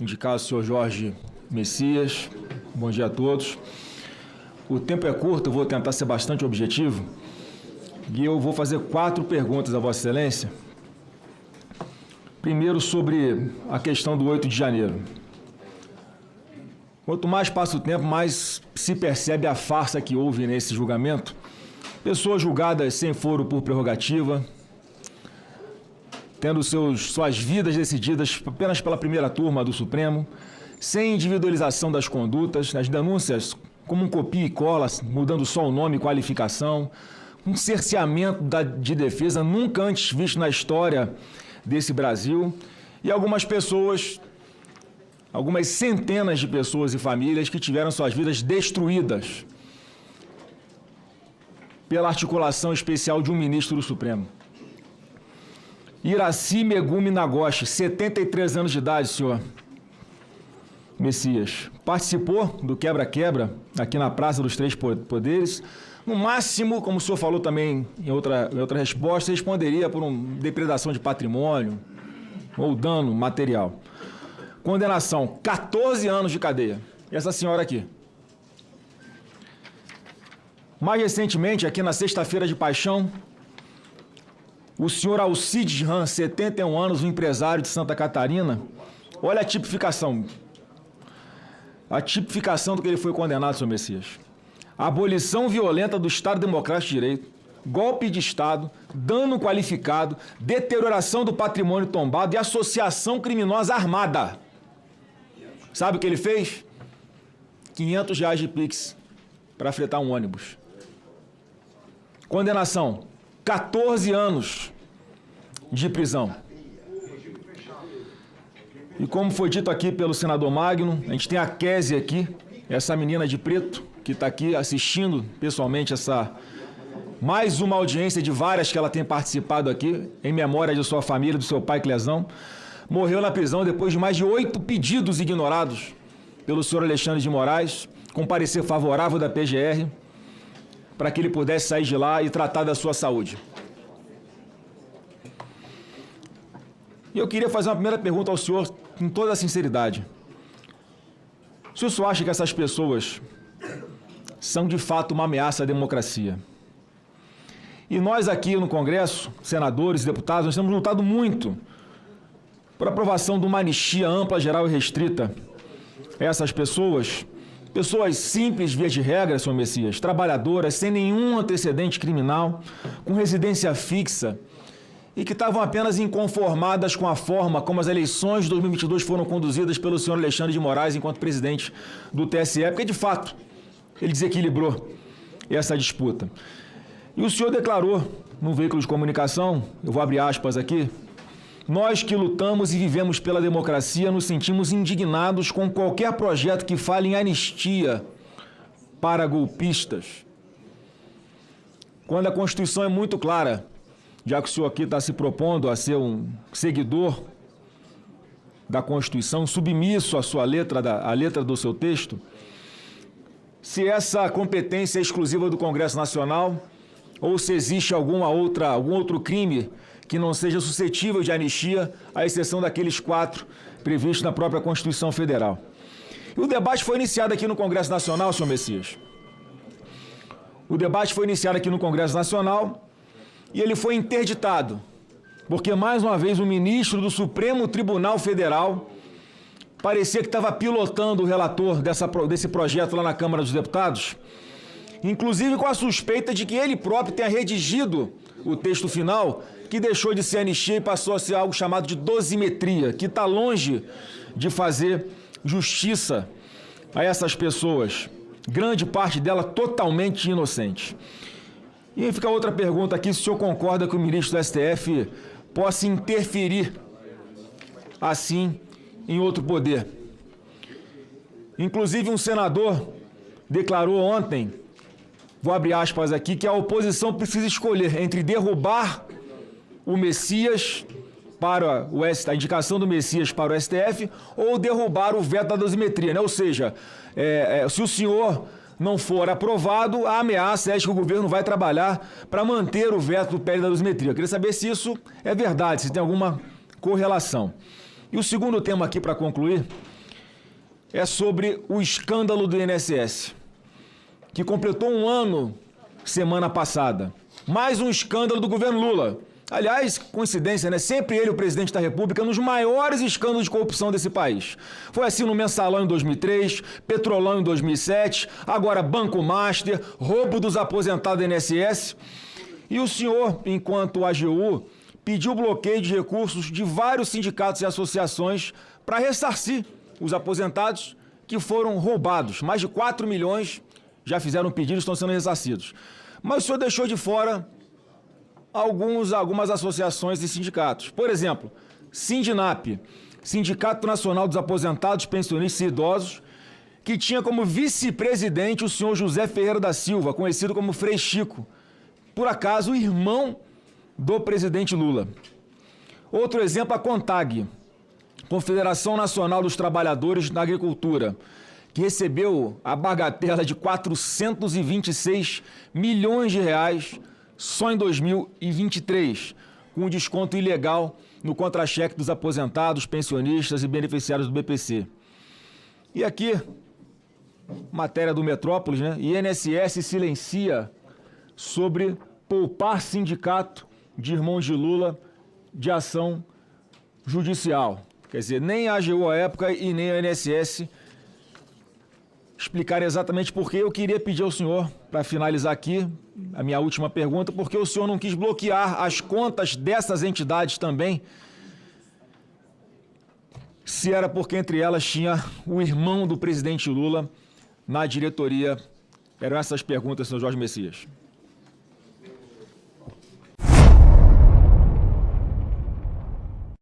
indicar o senhor Jorge Messias. Bom dia a todos. O tempo é curto, eu vou tentar ser bastante objetivo e eu vou fazer 4 perguntas a Vossa Excelência. Primeiro, sobre a questão do 8 de janeiro. Quanto mais passa o tempo, mais se percebe a farsa que houve nesse julgamento. Pessoas julgadas sem foro por prerrogativa, tendo suas vidas decididas apenas pela primeira turma do Supremo, sem individualização das condutas, as denúncias como um copia e cola, mudando só o nome e qualificação, um cerceamento de defesa nunca antes visto na história desse Brasil, e algumas pessoas, algumas centenas de pessoas e famílias que tiveram suas vidas destruídas pela articulação especial de um ministro do Supremo. Iraci Megumi Nagoshi, 73 anos de idade, senhor Messias. Participou do quebra-quebra aqui na Praça dos Três Poderes. No máximo, como o senhor falou também em outra resposta, responderia por uma depredação de patrimônio ou dano material. Condenação, 14 anos de cadeia. E essa senhora aqui. Mais recentemente, aqui na Sexta-feira de Paixão, o senhor Alcides Ram, 71 anos, um empresário de Santa Catarina. Olha a tipificação. A tipificação do que ele foi condenado, senhor Messias. Abolição violenta do Estado Democrático de Direito, golpe de Estado, dano qualificado, deterioração do patrimônio tombado e associação criminosa armada. Sabe o que ele fez? R$500 de Pix para fretar um ônibus. Condenação, 14 anos de prisão. E como foi dito aqui pelo senador Magno, a gente tem a Kézia aqui, essa menina de preto, que está aqui assistindo pessoalmente mais uma audiência de várias que ela tem participado aqui, em memória de sua família, do seu pai Clesão. Morreu na prisão depois de mais de 8 pedidos ignorados pelo senhor Alexandre de Moraes, com parecer favorável da PGR, para que ele pudesse sair de lá e tratar da sua saúde. E eu queria fazer uma primeira pergunta ao senhor, com toda a sinceridade. O senhor só acha que essas pessoas são de fato uma ameaça à democracia? E nós aqui no Congresso, senadores e deputados, nós temos lutado muito por aprovação de uma anistia ampla, geral e restrita a essas pessoas, pessoas simples, via de regra, senhor Messias, trabalhadoras, sem nenhum antecedente criminal, com residência fixa, e que estavam apenas inconformadas com a forma como as eleições de 2022 foram conduzidas pelo senhor Alexandre de Moraes enquanto presidente do TSE, porque, de fato, ele desequilibrou essa disputa. E o senhor declarou, num veículo de comunicação, eu vou abrir aspas aqui, nós que lutamos e vivemos pela democracia nos sentimos indignados com qualquer projeto que fale em anistia para golpistas. Quando a Constituição é muito clara, já que o senhor aqui está se propondo a ser um seguidor da Constituição, submisso à sua letra, à letra do seu texto, se essa competência é exclusiva do Congresso Nacional ou se existe algum outro crime que não seja suscetível de anistia, à exceção daqueles 4 previstos na própria Constituição Federal. E o debate foi iniciado aqui no Congresso Nacional, senhor Messias. O debate foi iniciado aqui no Congresso Nacional e ele foi interditado, porque, mais uma vez, o ministro do Supremo Tribunal Federal parecia que estava pilotando o relator desse projeto lá na Câmara dos Deputados, inclusive com a suspeita de que ele próprio tenha redigido o texto final, que deixou de ser anistia e passou a ser algo chamado de dosimetria, que está longe de fazer justiça a essas pessoas, grande parte dela totalmente inocente. E aí fica outra pergunta aqui, se o senhor concorda que o ministro do STF possa interferir, assim, em outro poder. Inclusive, um senador declarou ontem, vou abrir aspas aqui, que a oposição precisa escolher entre derrubar o Messias para a indicação do Messias para o STF ou derrubar o veto da dosimetria, né? Ou seja, se o senhor não for aprovado, a ameaça é de que o governo vai trabalhar para manter o veto do PL da dosimetria. Eu queria saber se isso é verdade, se tem alguma correlação. E o segundo tema aqui para concluir é sobre o escândalo do INSS, que completou um ano semana passada. Mais um escândalo do governo Lula. Aliás, coincidência, né? Sempre ele, o presidente da República, nos maiores escândalos de corrupção desse país. Foi assim no Mensalão em 2003, Petrolão em 2007, agora Banco Master, roubo dos aposentados do INSS. E o senhor, enquanto AGU, pediu bloqueio de recursos de vários sindicatos e associações para ressarcir os aposentados que foram roubados. Mais de 4 milhões já fizeram pedido e estão sendo ressarcidos. Mas o senhor deixou de fora algumas associações e sindicatos. Por exemplo, Sindinap, Sindicato Nacional dos Aposentados, Pensionistas e Idosos, que tinha como vice-presidente o senhor José Ferreira da Silva, conhecido como Frei Chico, por acaso irmão do presidente Lula. Outro exemplo, a CONTAG, Confederação Nacional dos Trabalhadores da Agricultura, que recebeu a bagatela de 426 milhões de reais só em 2023, com um desconto ilegal no contra-cheque dos aposentados, pensionistas e beneficiários do BPC. E aqui, matéria do Metrópolis, né? INSS silencia sobre poupar sindicato de irmãos de Lula de ação judicial. Quer dizer, nem a AGU à época e nem a INSS explicar exatamente por que. Eu queria pedir ao senhor, para finalizar aqui, a minha última pergunta, por que o senhor não quis bloquear as contas dessas entidades também, se era porque entre elas tinha o irmão do presidente Lula na diretoria. Eram essas perguntas, senhor Jorge Messias.